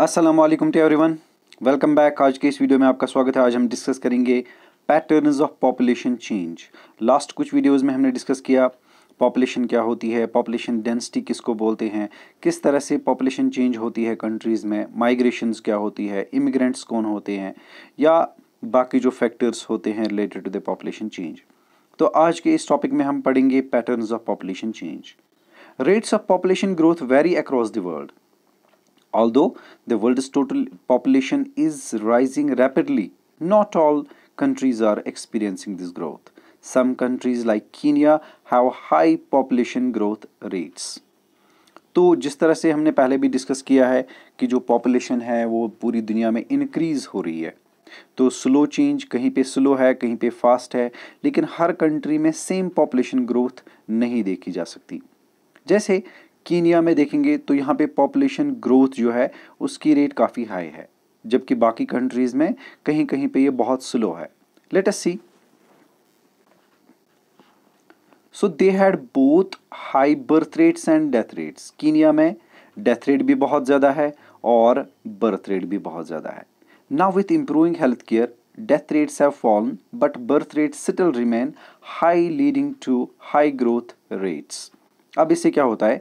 अस्सलाम वालेकुम to everyone, welcome back. आज के इस वीडियो में आपका स्वागत है। आज हम डिस्कस करेंगे patterns of population change. Last कुछ वीडियोस में हमने डिस्कस किया पॉपुलेशन क्या होती है, पॉपुलेशन डेंसिटी किसको बोलते हैं, किस तरह से पॉपुलेशन चेंज होती है कंट्रीज़ में, माइग्रेशंस क्या होती है, इमिग्रेंट्स कौन होते हैं, या बाकी जो फैक्टर्स होते हैं related to the population change. तो आज के इस टॉपिक में हम पढ़ेंगे patterns of population change. Rates of population growth very across the world. Although the world's total population is rising rapidly, not all countries are experiencing this growth. Some countries like Kenya have high population growth rates. तो जिस तरह से हमने पहले भी discuss किया है कि जो पॉपुलेशन है वो पूरी दुनिया में इंक्रीज़ हो रही है, तो स्लो चेंज, कहीं पे स्लो है कहीं पे फास्ट है, लेकिन हर कंट्री में सेम पॉपुलेशन ग्रोथ नहीं देखी जा सकती। जैसे कीनिया में देखेंगे तो यहाँ पे पॉपुलेशन ग्रोथ जो है उसकी रेट काफ़ी हाई है, जबकि बाकी कंट्रीज़ में कहीं कहीं पे ये बहुत स्लो है। Let us see. So they had both high birth rates and death rates. Kenya में डेथ रेट भी बहुत ज़्यादा है और बर्थ रेट भी बहुत ज़्यादा है। Now with improving health care, death rates have fallen but birth rates still remain high, leading to high growth rates. अब इससे क्या होता है,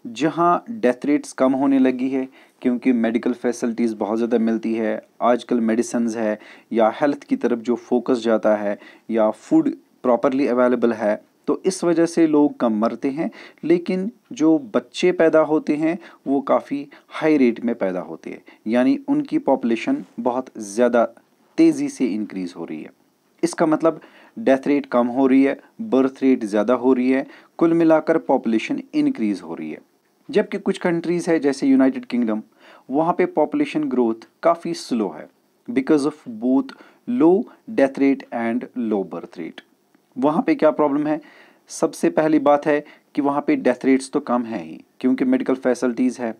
जहाँ डेथ रेट्स कम होने लगी है क्योंकि मेडिकल फैसिलिटीज़ बहुत ज़्यादा मिलती है, आजकल मेडिसिन्स है या हेल्थ की तरफ जो फोकस जाता है या फूड प्रॉपरली अवेलेबल है, तो इस वजह से लोग कम मरते हैं, लेकिन जो बच्चे पैदा होते हैं वो काफ़ी हाई रेट में पैदा होते हैं, यानी उनकी पॉपुलेशन बहुत ज़्यादा तेज़ी से इंक्रीज़ हो रही है। इसका मतलब डेथ रेट कम हो रही है, बर्थ रेट ज़्यादा हो रही है, कुल मिलाकर पॉपुलेशन इंक्रीज़ हो रही है। जबकि कुछ कंट्रीज़ है जैसे यूनाइटेड किंगडम, वहाँ पे पॉपुलेशन ग्रोथ काफ़ी स्लो है because of both low death rate and low birth rate. वहाँ पे क्या प्रॉब्लम है, सबसे पहली बात है कि वहाँ पे डेथ रेट्स तो कम है ही क्योंकि मेडिकल फैसिलिटीज़ है,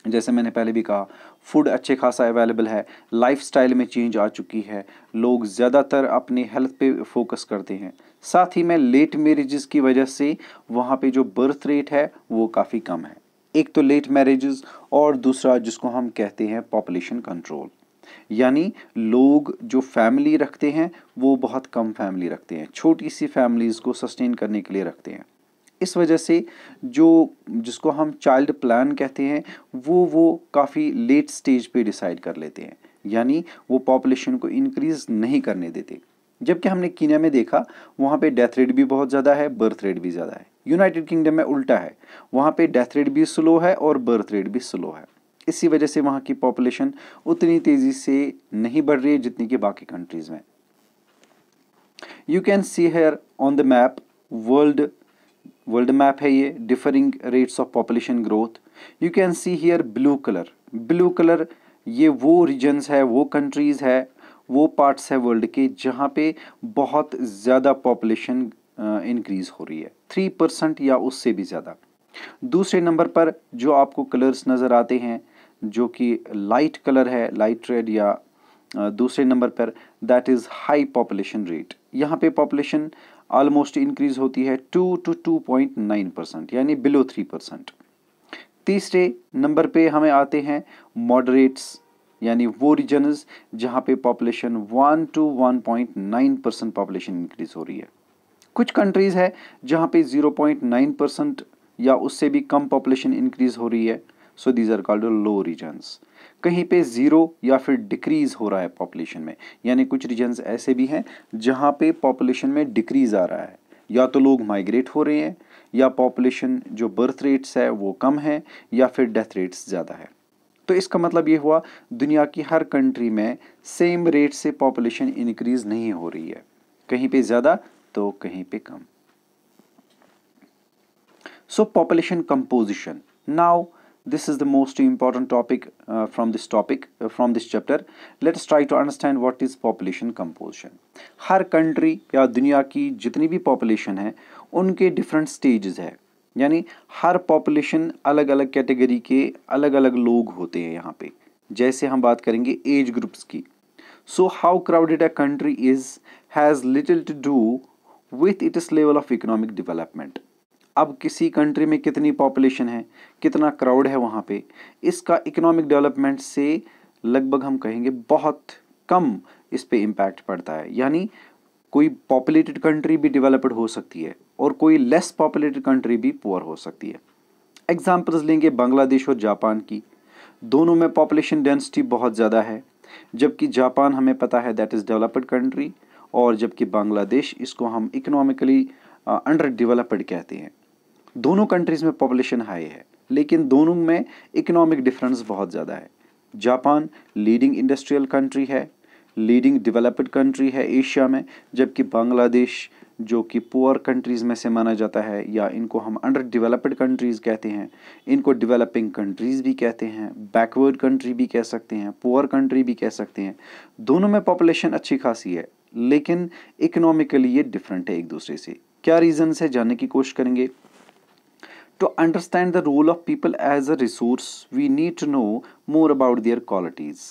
जैसे मैंने पहले भी कहा, फूड अच्छे खासा अवेलेबल है, लाइफस्टाइल में चेंज आ चुकी है, लोग ज़्यादातर अपने हेल्थ पे फोकस करते हैं। साथ ही में लेट मैरिजेस की वजह से वहाँ पे जो बर्थ रेट है वो काफ़ी कम है। एक तो लेट मैरिजेस और दूसरा जिसको हम कहते हैं पॉपुलेशन कंट्रोल, यानी लोग जो फैमिली रखते हैं वो बहुत कम फैमिली रखते हैं, छोटी सी फैमिलीज़ को सस्टेन करने के लिए रखते हैं। इस वजह से जो जिसको हम चाइल्ड प्लान कहते हैं वो काफ़ी लेट स्टेज पे डिसाइड कर लेते हैं, यानी वो पॉपुलेशन को इंक्रीज़ नहीं करने देते। जबकि हमने कीनिया में देखा वहाँ पे डेथ रेट भी बहुत ज़्यादा है, बर्थ रेट भी ज़्यादा है। यूनाइटेड किंगडम में उल्टा है, वहाँ पे डेथ रेट भी स्लो है और बर्थ रेट भी स्लो है। इसी वजह से वहाँ की पॉपुलेशन उतनी तेज़ी से नहीं बढ़ रही है जितनी कि बाकी कंट्रीज़ में। You can see here on the map, world map है ये, differing rates of population growth. You can see here blue colour ये वो रीजन्स है, वो कंट्रीज़ है, वो पार्ट्स है वर्ल्ड के जहाँ पे बहुत ज़्यादा पॉपुलेशन इंक्रीज़ हो रही है, 3% या उससे भी ज़्यादा। दूसरे नंबर पर जो आपको कलर्स नज़र आते हैं जो कि लाइट कलर है, लाइट रेड, या दूसरे नंबर पर that is high population rate. यहाँ पे पॉपुलेशन ऑलमोस्ट इंक्रीज होती है 2 to 2.9%, यानी बिलो 3%। तीसरे नंबर पे हमें आते हैं मॉडरेट्स, यानी वो रीजन्स जहाँ पे पॉपुलेशन 1 to 1.9% पॉपुलेशन इंक्रीज हो रही है। कुछ कंट्रीज़ है जहाँ पे 0.9% या उससे भी कम पॉपुलेशन इंक्रीज हो रही है, so these are called low regions. कहीं पे ज़ीरो या फिर डिक्रीज़ हो रहा है पॉपुलेशन में, यानी कुछ रीजन्स ऐसे भी हैं जहाँ पे पॉपुलेशन में डिक्रीज़ आ रहा है, या तो लोग माइग्रेट हो रहे हैं, या पॉपुलेशन जो बर्थ रेट्स है वो कम है, या फिर डेथ रेट्स ज़्यादा है। तो इसका मतलब ये हुआ दुनिया की हर कंट्री में सेम रेट से पॉपुलेशन इंक्रीज़ नहीं हो रही है, कहीं पे ज़्यादा तो कहीं पे कम। So population composition, now this is the most important topic from this chapter. Let us try to understand what is population composition. Her country या दुनिया की जितनी भी पॉपुलेशन है उनके डिफरेंट स्टेजेस है, यानी हर पॉपुलेशन अलग अलग कैटेगरी के अलग अलग लोग होते हैं यहाँ पे। जैसे हम बात करेंगे एज ग्रुप्स की, so how crowded a country is has little to do with its level of economic development. अब किसी कंट्री में कितनी पॉपुलेशन है, कितना क्राउड है वहाँ पे, इसका इकोनॉमिक डेवलपमेंट से लगभग हम कहेंगे बहुत कम इस पे इम्पैक्ट पड़ता है। यानी कोई पॉपुलेटेड कंट्री भी डेवलप्ड हो सकती है और कोई लेस पॉपुलेटेड कंट्री भी पुअर हो सकती है। एग्जाम्पल्स लेंगे बांग्लादेश और जापान की। दोनों में पॉपुलेशन डेंसिटी बहुत ज़्यादा है, जबकि जापान हमें पता है दैट इज़ डेवलप्ड कंट्री, और जबकि बांग्लादेश इसको हम इकोनॉमिकली अंडर डेवलप्ड कहते हैं। दोनों कंट्रीज़ में पॉपुलेशन हाई है, लेकिन दोनों में इकोनॉमिक डिफरेंस बहुत ज़्यादा है। जापान लीडिंग इंडस्ट्रियल कंट्री है, लीडिंग डेवलप्ड कंट्री है एशिया में, जबकि बांग्लादेश जो कि पुअर कंट्रीज़ में से माना जाता है, या इनको हम अंडर डेवलप्ड कंट्रीज़ कहते हैं, इनको डेवलपिंग कंट्रीज़ भी कहते हैं, बैकवर्ड कंट्री भी कह सकते हैं, पुअर कंट्री भी कह सकते हैं। दोनों में पॉपुलेशन अच्छी खासी है, लेकिन इकोनॉमिकली ये डिफरेंट है एक दूसरे से। क्या रीज़न है जानने की कोशिश करेंगे। To understand the role of people as a resource, we need to know more about their qualities.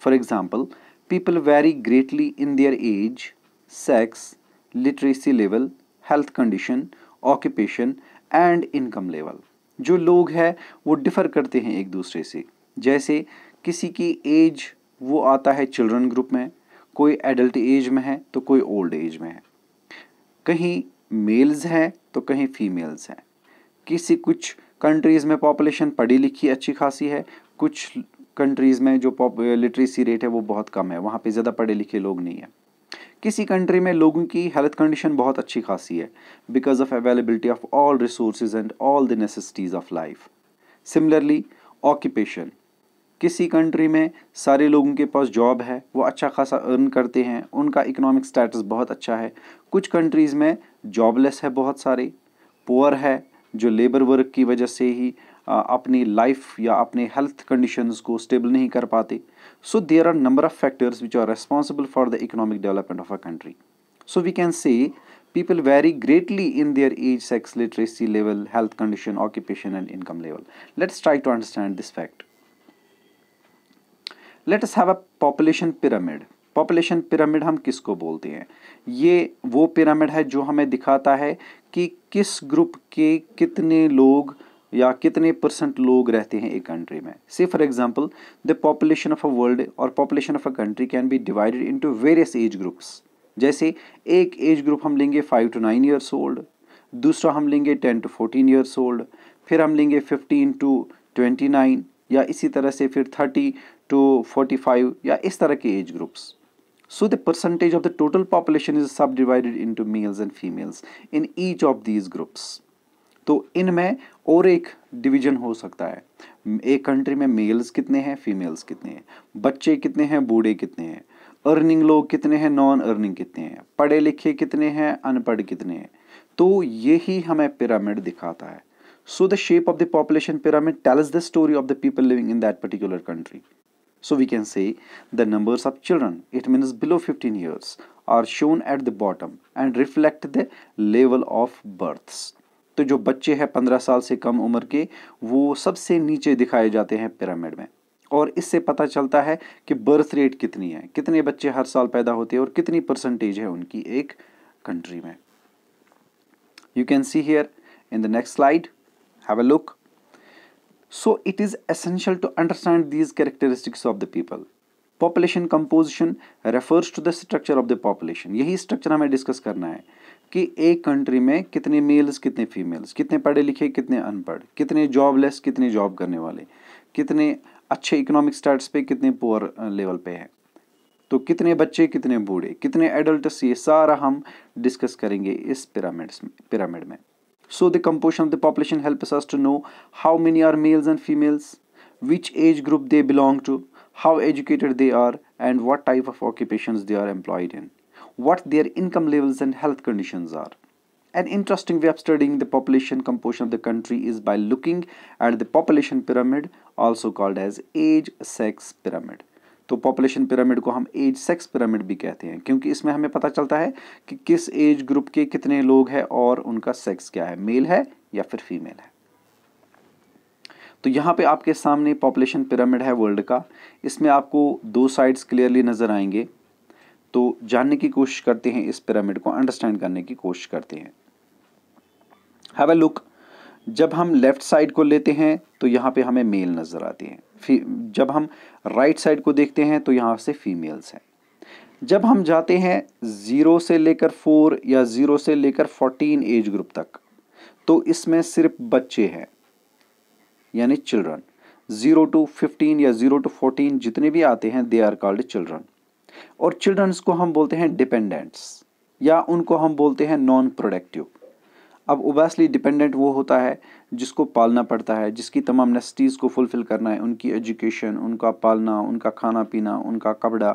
For example, people vary greatly in their age, sex, literacy level, health condition, occupation and income level. जो लोग हैं वो differ करते हैं एक दूसरे से। जैसे किसी की एज वो आता है चिल्ड्रन ग्रुप में, कोई एडल्ट एज में है तो कोई ओल्ड एज में है, कहीं मेल्स हैं तो कहीं फीमेल्स हैं। किसी कुछ कंट्रीज़ में पॉपुलेशन पढ़ी लिखी अच्छी खासी है, कुछ कंट्रीज़ में जो लिटरेसी रेट है वो बहुत कम है, वहाँ पे ज़्यादा पढ़े लिखे लोग नहीं हैं। किसी कंट्री में लोगों की हेल्थ कंडीशन बहुत अच्छी खासी है because of availability of all resources and all the necessities of life. Similarly occupation, किसी कंट्री में सारे लोगों के पास जॉब है, वो अच्छा खासा अर्न करते हैं, उनका इकोनॉमिक स्टेटस बहुत अच्छा है। कुछ कंट्रीज़ में जॉबलेस है बहुत सारे, पुअर है जो लेबर वर्क की वजह से ही अपनी लाइफ या अपने हेल्थ कंडीशंस को स्टेबल नहीं कर पाते। So there are number of factors which are responsible for the economic development of a country. So we can say people vary greatly in their age, sex, literacy level, health condition, occupation and income level. Let's try to understand this fact. Let us have a population pyramid. Population pyramid हम किसको बोलते हैं? ये वो pyramid है जो हमें दिखाता है कि किस ग्रुप के कितने लोग या कितने परसेंट लोग रहते हैं एक कंट्री में। से for example the population of a world और population of a country can be divided into various age groups. जैसे एक एज ग्रुप हम लेंगे 5 to 9 ईयर्स ओल्ड, दूसरा हम लेंगे 10 to 14 ईयर्स ओल्ड, फिर हम लेंगे 15 to 29, या इसी तरह से फिर 30 to 45, या इस तरह के age groups. So the percentage of the total population is subdivided into males and females in each of these groups. तो इनमें और एक डिवीजन हो सकता है, एक कंट्री में मेल्स कितने हैं, फीमेल्स कितने हैं, बच्चे कितने हैं, बूढ़े कितने हैं, अर्निंग लोग कितने हैं, नॉन अर्निंग कितने हैं, पढ़े लिखे कितने हैं, अनपढ़ कितने हैं। तो यही हमें पिरामिड दिखाता है। So the shape of the population pyramid tells the story of the people living in that particular country. So we can say the numbers of children, it means below 15 years, are shown at the bottom and reflect the level of births. तो जो बच्चे हैं 15 साल से कम उम्र के, वो सबसे नीचे दिखाए जाते हैं पिरामिड में, और इससे पता चलता है कि बर्थ रेट कितनी है, कितने बच्चे हर साल पैदा होते हैं और कितनी परसेंटेज है उनकी एक कंट्री में। You can see here in the next slide, have a look. So it is essential to understand these characteristics of the people. Population composition refers to the structure of the population. यही structure हमें discuss करना है कि एक country में कितने mails कितने females, कितने पढ़े लिखे कितने अनपढ़, कितने जॉबलेस कितने जॉब करने वाले, कितने अच्छे इकोनॉमिक स्टेटस पे कितने पुअर लेवल पे हैं, तो कितने बच्चे कितने बूढ़े कितने एडल्ट्स, ये सारा हम डिस्कस करेंगे इस पिरामिड में। So the composition of the population helps us to know how many are males and females, which age group they belong to, how educated they are, and what type of occupations they are employed in, what their income levels and health conditions are. An interesting way of studying the population composition of the country is by looking at the population pyramid, also called as age-sex pyramid. तो population pyramid को हम as sex pyramid भी कहते हैं, क्योंकि इसमें हमें पता चलता है कि किस एज ग्रुप के कितने लोग हैं और उनका सेक्स क्या है, मेल है या फिर फीमेल है। तो यहाँ पे आपके सामने पॉपुलेशन पिरामिड है वर्ल्ड का, इसमें आपको दो साइड्स क्लियरली नज़र आएंगे। तो जानने की कोशिश करते हैं, इस पिरामिड को अंडरस्टैंड करने की कोशिश करते हैं। Have a look. जब हम लेफ्ट साइड को लेते हैं तो यहाँ पे हमें मेल नज़र आते हैं, फिर जब हम राइट साइड को देखते हैं तो यहाँ से फीमेल्स हैं। जब हम जाते हैं 0 से लेकर 4 या 0 से लेकर 14 एज ग्रुप तक, तो इसमें सिर्फ बच्चे हैं, यानी चिल्ड्रन। 0 to 15 या 0 to 14 जितने भी आते हैं दे आर कॉल्ड चिल्ड्रन। और चिल्ड्रंस को हम बोलते हैं डिपेंडेंट्स, या उनको हम बोलते हैं नॉन प्रोडक्टिव। अब ओबेसली डिपेंडेंट वो होता है जिसको पालना पड़ता है, जिसकी तमाम नेसेसिटीज़ को फुलफ़िल करना है, उनकी एजुकेशन, उनका पालना, उनका खाना पीना, उनका कपड़ा,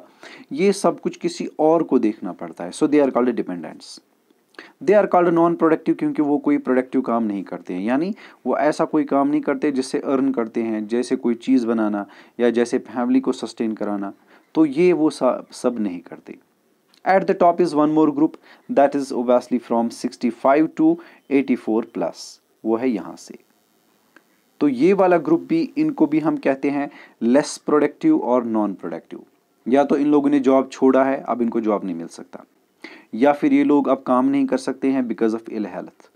ये सब कुछ किसी और को देखना पड़ता है। So they are called dependents. They are called non productive क्योंकि वो कोई प्रोडक्टिव काम नहीं करते हैं, यानी वो ऐसा कोई काम नहीं करते जिससे अर्न करते हैं, जैसे कोई चीज़ बनाना या जैसे फैमिली को सस्टेन कराना, तो ये वो सब नहीं करते। At the top is one more group that is obviously from 65 to 84 plus, वो है यहाँ से। तो ये वाला ग्रुप भी, इनको भी हम कहते हैं लेस प्रोडक्टिव और नॉन प्रोडक्टिव। या तो इन लोगों ने जॉब छोड़ा है, अब इनको जॉब नहीं मिल सकता, या फिर ये लोग अब काम नहीं कर सकते हैं बिकॉज ऑफ इल हेल्थ,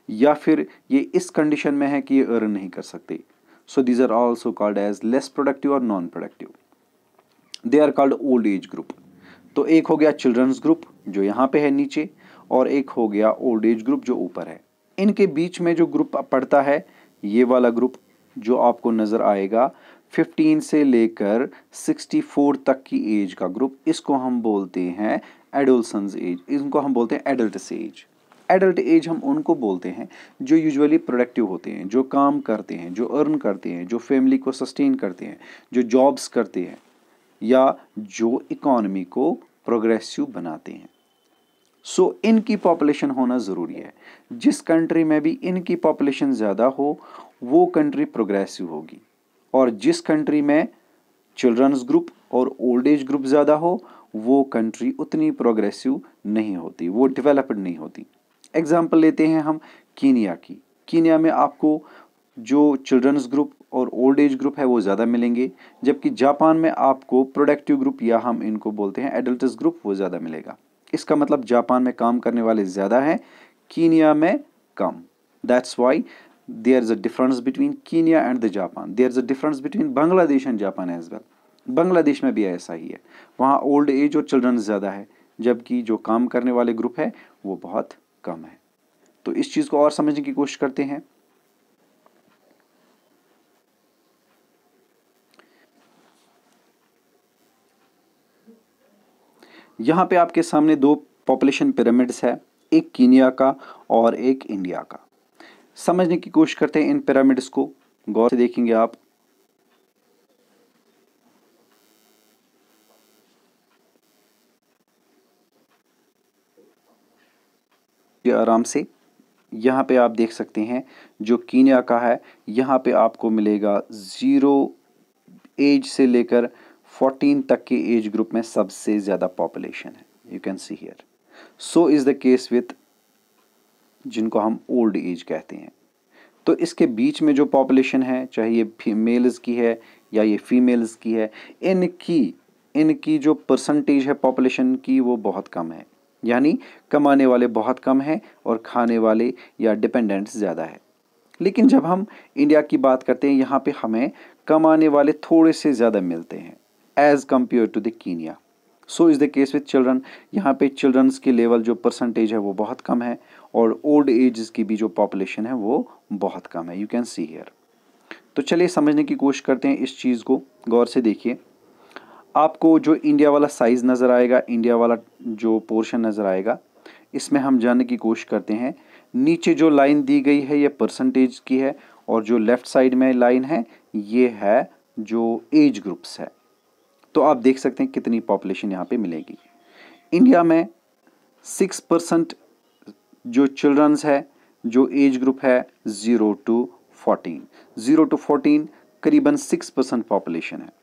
या फिर ये इस कंडीशन में है कि ये अर्न नहीं कर सकते। So these are also called as less productive और non productive. They are called old age group. तो एक हो गया चिल्ड्रंस ग्रुप जो यहाँ पे है नीचे, और एक हो गया ओल्ड एज ग्रुप जो ऊपर है। इनके बीच में जो ग्रुप पड़ता है, ये वाला ग्रुप जो आपको नज़र आएगा 15 से लेकर 64 तक की एज का ग्रुप, इसको हम बोलते हैं एडोलसेंस एज, इनको हम बोलते हैं एडल्ट एज। एडल्ट एज हम उनको बोलते हैं जो यूजुअली प्रोडक्टिव होते हैं, जो काम करते हैं, जो अर्न करते हैं, जो फैमिली को सस्टेन करते हैं, जो जॉब्स करते हैं, या जो इकॉनमी को प्रोग्रेसिव बनाते हैं। सो इनकी पॉपुलेशन होना ज़रूरी है। जिस कंट्री में भी इनकी पॉपुलेशन ज़्यादा हो वो कंट्री प्रोग्रेसिव होगी, और जिस कंट्री में चिल्ड्रंस ग्रुप और ओल्ड एज ग्रुप ज़्यादा हो वो कंट्री उतनी प्रोग्रेसिव नहीं होती, वो डेवलप्ड नहीं होती। एग्जाम्पल लेते हैं हम कीनिया की। कीनिया में आपको जो चिल्ड्रंस ग्रुप और ओल्ड एज ग्रुप है वो ज़्यादा मिलेंगे, जबकि जापान में आपको प्रोडक्टिव ग्रुप, या हम इनको बोलते हैं एडल्टस ग्रुप, वो ज़्यादा मिलेगा। इसका मतलब जापान में काम करने वाले ज़्यादा हैं, कीनिया में कम। That's why there is a difference between Kenya and the Japan. There is a difference between Bangladesh and Japan as well. Bangladesh में भी ऐसा ही है, वहाँ ओल्ड एज और चिल्ड्रन ज़्यादा है, जबकि जो काम करने वाले ग्रुप है वो बहुत कम है। तो इस चीज़ को और समझने की कोशिश करते हैं। यहाँ पे आपके सामने दो पॉपुलेशन पिरामिड्स है, एक कीनिया का और एक इंडिया का। समझने की कोशिश करते हैं इन पिरामिड्स को, गौर से देखेंगे आप। ये आराम से यहाँ पे आप देख सकते हैं जो कीनिया का है, यहाँ पे आपको मिलेगा 0 एज से लेकर 14 तक के एज ग्रुप में सबसे ज़्यादा पॉपुलेशन है। You can see here. So is the case with जिनको हम ओल्ड एज कहते हैं। तो इसके बीच में जो पॉपुलेशन है, चाहे ये फीमेल्स की है या ये फीमेल्स की है, इनकी जो परसेंटेज है पॉपुलेशन की वो बहुत कम है, यानी कमाने वाले बहुत कम हैं और खाने वाले या डिपेंडेंट्स ज़्यादा है। लेकिन जब हम इंडिया की बात करते हैं, यहाँ पे हमें कमाने वाले थोड़े से ज़्यादा मिलते हैं as compare to the Kenya. So is the case with children. यहाँ पे चिल्ड्रंस की लेवल जो परसेंटेज है वो बहुत कम है, और ओल्ड एज की भी जो पॉपुलेशन है वो बहुत कम है। You can see here. तो चलिए समझने की कोशिश करते हैं इस चीज़ को। गौर से देखिए, आपको जो इंडिया वाला साइज़ नज़र आएगा, इंडिया वाला जो पोर्शन नज़र आएगा, इसमें हम जानने की कोशिश करते हैं। नीचे जो लाइन दी गई है ये परसेंटेज की है, और जो लेफ़्ट साइड में लाइन है ये है जो एज ग्रुप्स है। तो आप देख सकते हैं कितनी पॉपुलेशन यहाँ पे मिलेगी। इंडिया में 6% जो चिल्ड्रंस है, जो एज ग्रुप है 0 to 14, 0 to 14 करीबन 6% पॉपुलेशन है।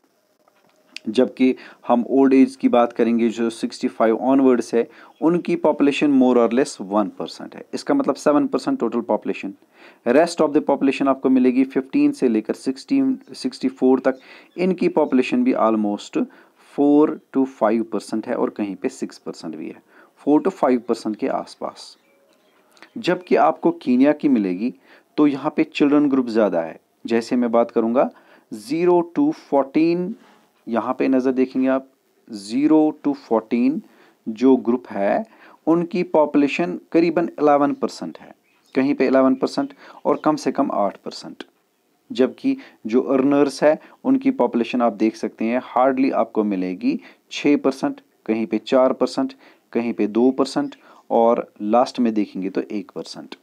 जबकि हम ओल्ड एज की बात करेंगे जो 65 ऑनवर्ड्स है, उनकी पॉपुलेशन मोर और लेस 1% है। इसका मतलब 7% total population. Rest of the population आपको मिलेगी 15 से लेकर 64 तक। इनकी पॉपुलेशन भी ऑलमोस्ट 4 to 5% है, और कहीं पे 6% भी है, 4 to 5% के आसपास। जबकि आपको कीनिया की मिलेगी तो यहाँ पे चिल्ड्रन ग्रुप ज़्यादा है। जैसे मैं बात करूँगा 0 to 14, यहाँ पे नज़र देखेंगे आप 0 to 14 जो ग्रुप है उनकी पॉपुलेशन करीबन 11% है, कहीं पे 11% और कम से कम 8%। जबकि जो अर्नर्स है उनकी पॉपुलेशन आप देख सकते हैं हार्डली आपको मिलेगी 6%, कहीं पे 4%, कहीं पे 2% और लास्ट में देखेंगे तो 1%।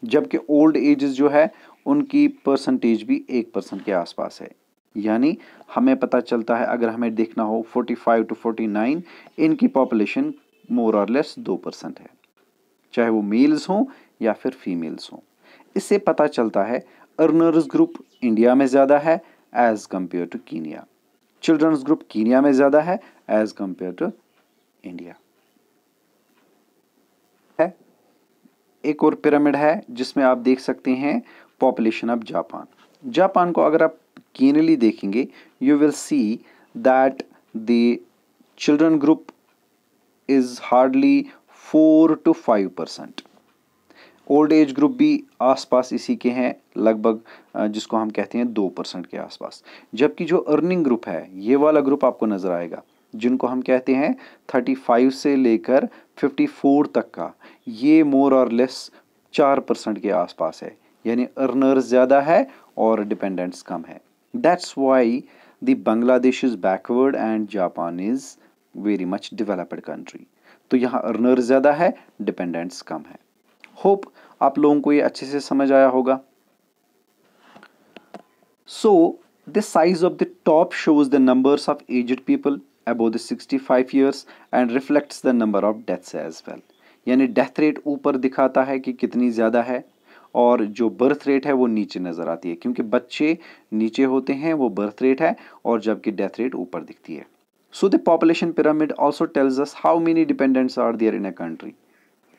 जबकि ओल्ड एजेस जो है उनकी परसेंटेज भी 1% के आसपास है। यानी हमें पता चलता है अगर हमें देखना हो 45 to 49, इनकी पॉपुलेशन मोर और लेस 2% है, चाहे वो मेल्स हों या फिर फीमेल्स हों। इससे पता चलता है अर्नर्स ग्रुप इंडिया में ज़्यादा है as compare to Kenya, childrens group Kenya में ज़्यादा है एज कंपेयर टू इंडिया। है एक और पिरामिड है जिसमें आप देख सकते हैं पॉपुलेशन ऑफ जापान। जापान को अगर आप कीनली देखेंगे you will see that the children group is hardly 4 to 5%। Old age group भी आसपास इसी के हैं लगभग, जिसको हम कहते हैं 2% के आसपास। जबकि जो अर्निंग ग्रुप है ये वाला ग्रुप आपको नज़र आएगा जिनको हम कहते हैं 35 से लेकर 54 तक का, ये मोर और लेस 4% के आसपास है। यानी अर्नर्स ज़्यादा है और डिपेंडेंट्स कम है। That's why the Bangladesh is backward and Japan is very much developed country. तो यहाँ अर्नर्स ज़्यादा है, डिपेंडेंट्स कम है। होप आप लोगों को ये अच्छे से समझ आया होगा। So the size of the top shows the numbers of aged people above the 65 years and reflects the number of deaths as well। यानी डेथ रेट ऊपर दिखाता है कि कितनी ज़्यादा है और जो बर्थ रेट है वो नीचे नज़र आती है, क्योंकि बच्चे नीचे होते हैं वो बर्थ रेट है और जबकि डेथ रेट ऊपर दिखती है। So the population pyramid also tells us how many dependents are there in a country.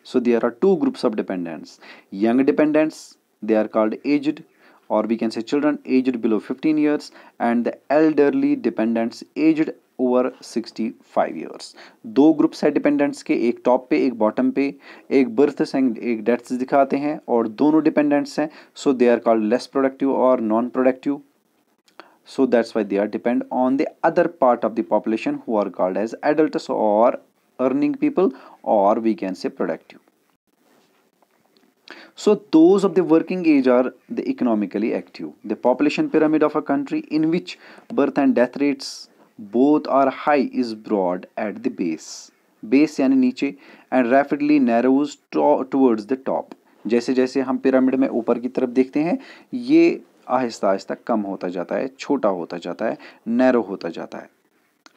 So there are two groups of dependents. Young dependents, they are called aged, or we can say children aged below 15 years, and the elderly dependents aged over 65 years. दो groups है dependents के, एक top पे एक bottom पे, एक births and एक deaths दिखाते हैं और दोनों डिपेंडेंट्स हैं। So they are called less productive और non productive. So that's why they are depend on the other part of the population who are called as adults or earning people, or we can say productive. So those of the working age are the economically active. The population pyramid of a country in which birth and death rates both are high is broad at the base. Base यानी नीचे and rapidly narrows towards the top. जैसे जैसे हम pyramid में ऊपर की तरफ देखते हैं ये आहिस्ता आहिस्ता कम होता जाता है, छोटा होता जाता है, नैरो होता जाता है।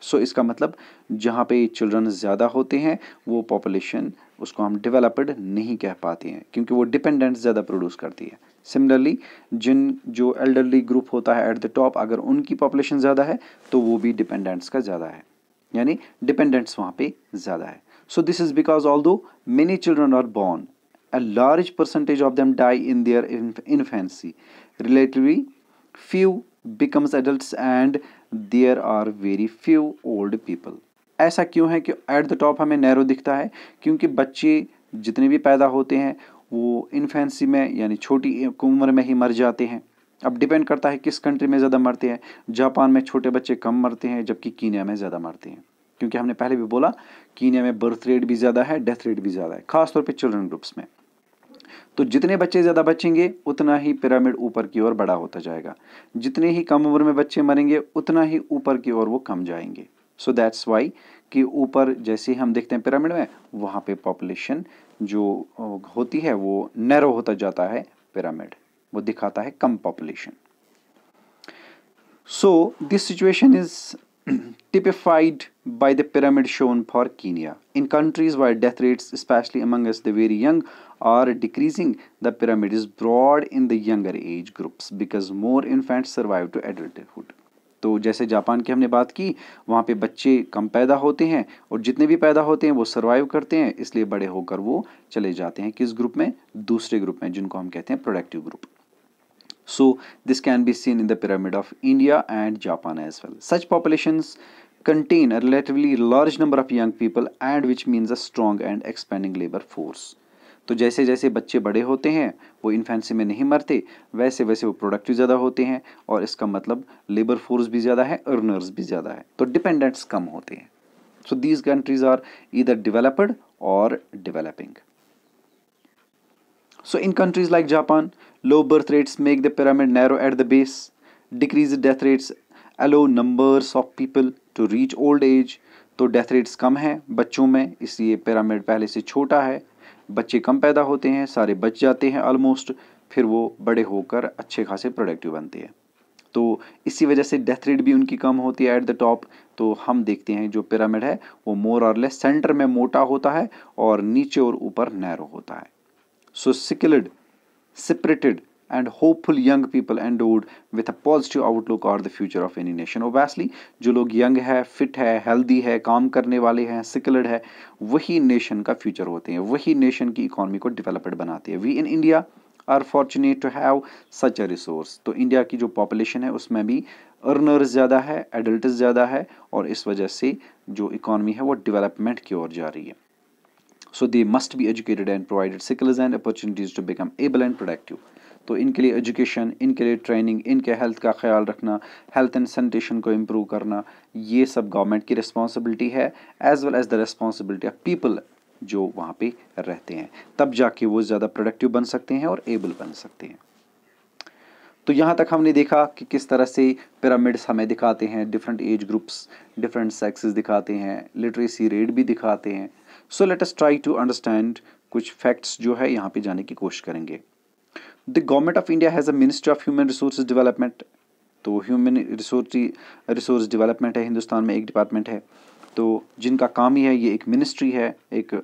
सो इसका मतलब जहाँ पे चिल्ड्रन ज़्यादा होते हैं वो पॉपुलेशन उसको हम डेवलप्ड नहीं कह पाते हैं क्योंकि वो डिपेंडेंट्स ज़्यादा प्रोड्यूस करती है। सिमिलरली जो एल्डरली ग्रुप होता है एट द टॉप, अगर उनकी पॉपुलेशन ज़्यादा है तो वो भी डिपेंडेंट्स का ज़्यादा है, यानी डिपेंडेंट्स वहाँ पे ज़्यादा है। So this is because although many children are born, a large percentage of them die in their infancy. Relatively few becomes adults and there are very few old people. ऐसा क्यों है कि एट द टॉप हमें narrow दिखता है? क्योंकि बच्चे जितने भी पैदा होते हैं वो इन्फेंसी में यानी छोटी उम्र में ही मर जाते हैं। अब डिपेंड करता है किस कंट्री में ज़्यादा मरते हैं। जापान में छोटे बच्चे कम मरते हैं जबकि कीनिया में ज़्यादा मरते हैं, क्योंकि हमने पहले भी बोला कीनिया में बर्थ रेट भी ज़्यादा है, डेथ रेट भी ज़्यादा है, खासतौर पर चिल्ड्रन ग्रुप्स में। तो जितने बच्चे ज़्यादा बचेंगे उतना ही पिरामिड ऊपर की ओर बड़ा होता जाएगा, जितने ही कम उम्र में बच्चे मरेंगे उतना ही ऊपर की ओर वो कम जाएंगे। सो दैट्स वाई कि ऊपर जैसे हम देखते हैं पिरामिड में वहाँ पे पॉपुलेशन जो होती है वो नैरो होता जाता है, पिरामिड वो दिखाता है कम population. So this situation is typified by the pyramid shown for Kenya. In countries where death rates, especially amongst the very young, are decreasing, the pyramid is broad in the younger age groups because more infants survive to adulthood. तो जैसे Japan की हमने बात की, वहाँ पे बच्चे कम पैदा होते हैं और जितने भी पैदा होते हैं वो सर्वाइव करते हैं, इसलिए बड़े होकर वो चले जाते हैं किस ग्रुप में? दूसरे ग्रुप में, जिनको हम कहते हैं productive group. So this can be seen in the pyramid of India and Japan as well. Such populations contain a relatively large number of young people and which means a strong and expanding labor force. तो जैसे जैसे बच्चे बड़े होते हैं वो infancy में नहीं मरते, वैसे वैसे वो प्रोडक्टिव ज़्यादा होते हैं, और इसका मतलब लेबर फोर्स भी ज़्यादा है, अर्नर्स भी ज़्यादा है, तो डिपेंडेंट्स कम होते हैं. So these countries are either developed और developing. So in countries like Japan, low birth rates make the pyramid narrow at the base, decreased death rates allow numbers of people to reach old age. तो death rates कम हैं बच्चों में, इसलिए pyramid पहले से छोटा है, बच्चे कम पैदा होते हैं, सारे बच जाते हैं ऑलमोस्ट, फिर वो बड़े होकर अच्छे खासे प्रोडक्टिव बनते हैं. तो इसी वजह से डेथ रेट भी उनकी कम होती है एट द टॉप. तो हम देखते हैं जो पिरामिड है वो मोर और लेस सेंटर में मोटा होता है और नीचे और ऊपर नैरो होता है. So skilled, separated and hopeful young people endowed with a positive outlook are the future of any nation. Obviously, जो लोग यंग है, फिट है, हेल्दी है, काम करने वाले हैं, स्किल्ड है, वही नेशन का फ्यूचर होते हैं, वही नेशन की इकोनॉमी को डेवलप्ड बनाते हैं. We in India are fortunate to have such a resource. तो इंडिया की जो पॉपुलेशन है उसमें भी अर्नर्स ज़्यादा है, एडल्ट्स ज़्यादा है, और इस वजह से जो इकोनॉमी है वो डेवलपमेंट की ओर जा रही है. So they must be educated and provided skills and opportunities to become able and productive. तो इनके लिए एजुकेशन, इनके लिए ट्रेनिंग, इनके हेल्थ का ख्याल रखना, हेल्थ एंड सैनिटेशन को इम्प्रूव करना, ये सब गवर्नमेंट की रिस्पॉन्सिबिलिटी है, as well as the responsibility of people जो वहाँ पे रहते हैं. तब जाके वो ज़्यादा प्रोडक्टिव बन सकते हैं और एबल बन सकते हैं. तो यहाँ तक हमने देखा कि किस तरह से पिरामिड्स हमें दिखाते हैं, different age groups, different sexes दिखाते हैं, लिटरेसी रेट भी दिखाते हैं. So let us try to understand कुछ फैक्ट्स जो है यहाँ पे जाने की कोशिश करेंगे. The government of India has a ministry of human resource development. तो ह्यूमन रिसोर्स डेवलपमेंट है, हिंदुस्तान में एक डिपार्टमेंट है, तो जिनका काम ही है, ये एक मिनिस्ट्री है, एक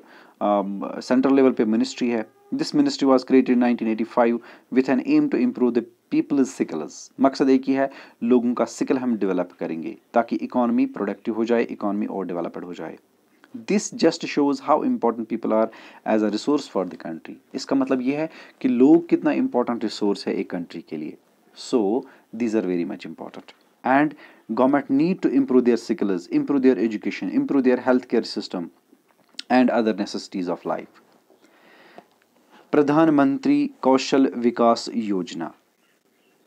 सेंट्रल लेवल पे मिनिस्ट्री है. This ministry was created in 1985 with an aim to improve the people's skills. मकसद एक ही है, लोगों का सिकल हम डेवलप करेंगे ताकि इकॉनमी प्रोडक्टिव हो जाए, इकॉनमी और डेवलप्ड हो जाए. This just shows how important people are as a resource for the country. इसका मतलब ये है कि लोग कितना इंपॉर्टेंट रिसोर्स है एक कंट्री के लिए. So these are very much important, and government need to improve their skills, improve their education, improve their health care system and other necessities of life. प्रधानमंत्री कौशल विकास योजना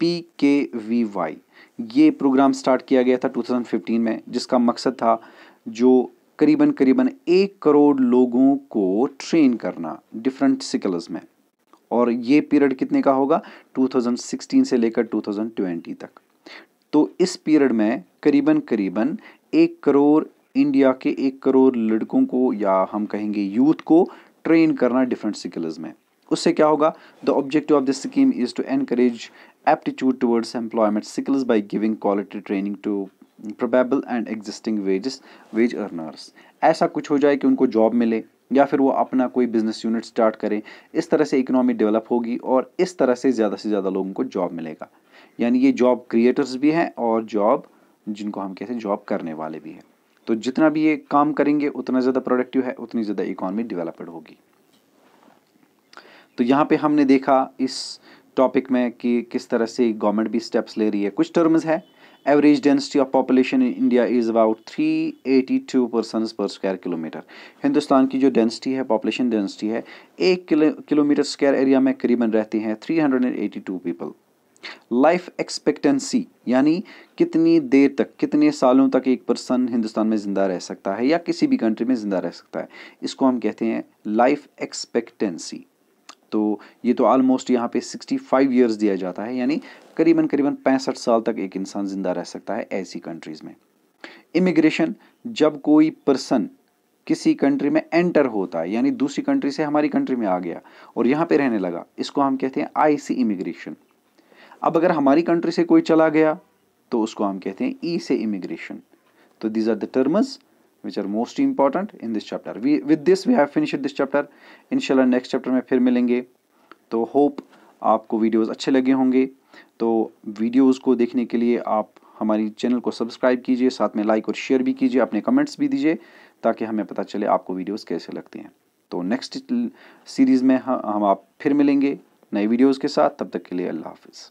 PKVY, ये प्रोग्राम स्टार्ट किया गया था 2015 में, जिसका मकसद था जो करीबन 1 करोड़ लोगों को ट्रेन करना डिफरेंट स्किल्स में. और ये पीरियड कितने का होगा, 2016 से लेकर 2020 तक. तो इस पीरियड में करीबन 1 करोड़ इंडिया के 1 करोड़ लड़कों को, या हम कहेंगे यूथ को, ट्रेन करना डिफरेंट स्किल्स में. उससे क्या होगा, the objective of this scheme is to encourage aptitude towards employment skills by giving quality training to probable and existing wage earners. ऐसा कुछ हो जाए कि उनको जॉब मिले, या फिर वो अपना कोई बिजनेस यूनिट स्टार्ट करें. इस तरह से इकोनॉमी डेवलप होगी और इस तरह से ज़्यादा लोगों को जॉब मिलेगा. यानी ये जॉब क्रिएटर्स भी हैं और जॉब जिनको हम कहते हैं जॉब करने वाले भी हैं. तो जितना भी ये काम करेंगे उतना ज़्यादा प्रोडक्टिव है, उतनी ज़्यादा इकोनॉमी डेवलप्ड होगी. तो यहाँ पे हमने देखा इस टॉपिक में कि किस तरह से गवर्नमेंट भी स्टेप्स ले रही है. कुछ टर्म्स है. Average density of population in India is about 382 persons पर स्क्वायर किलोमीटर. हिंदुस्तान की जो डेंसिटी है, पॉपुलेशन डेंसिटी है, 1 किलोमीटर स्क्वायर एरिया में करीबन रहते हैं 382 पीपल. लाइफ एक्सपेक्टेंसी यानी कितनी देर तक, कितने सालों तक एक पर्सन हिंदुस्तान में ज़िंदा रह सकता है या किसी भी कंट्री में ज़िंदा रह सकता है, इसको हम कहते हैं लाइफ एक्सपेक्टेंसी. तो ये तो ऑलमोस्ट यहाँ पे 65 ईयर्स दिया जाता है, यानी करीबन 65 साल तक एक इंसान ज़िंदा रह सकता है ऐसी कंट्रीज़ में. इमिग्रेशन, जब कोई पर्सन किसी कंट्री में एंटर होता है, यानी दूसरी कंट्री से हमारी कंट्री में आ गया और यहाँ पे रहने लगा, इसको हम कहते हैं IC इमिग्रेशन. अब अगर हमारी कंट्री से कोई चला गया तो उसको हम कहते हैं E से इमिग्रेशन. तो these are the terms which are most important in this chapter. With this we have finished this chapter. इंशाल्लाह नेक्स्ट चैप्टर में फिर मिलेंगे. तो होप आपको वीडियोस अच्छे लगे होंगे. तो वीडियोस को देखने के लिए आप हमारी चैनल को सब्सक्राइब कीजिए, साथ में लाइक और शेयर भी कीजिए, अपने कमेंट्स भी दीजिए ताकि हमें पता चले आपको वीडियोस कैसे लगते हैं. तो नेक्स्ट सीरीज़ में हम आप फिर मिलेंगे नए वीडियोज़ के साथ. तब तक के लिए अल्लाह हाफिज़.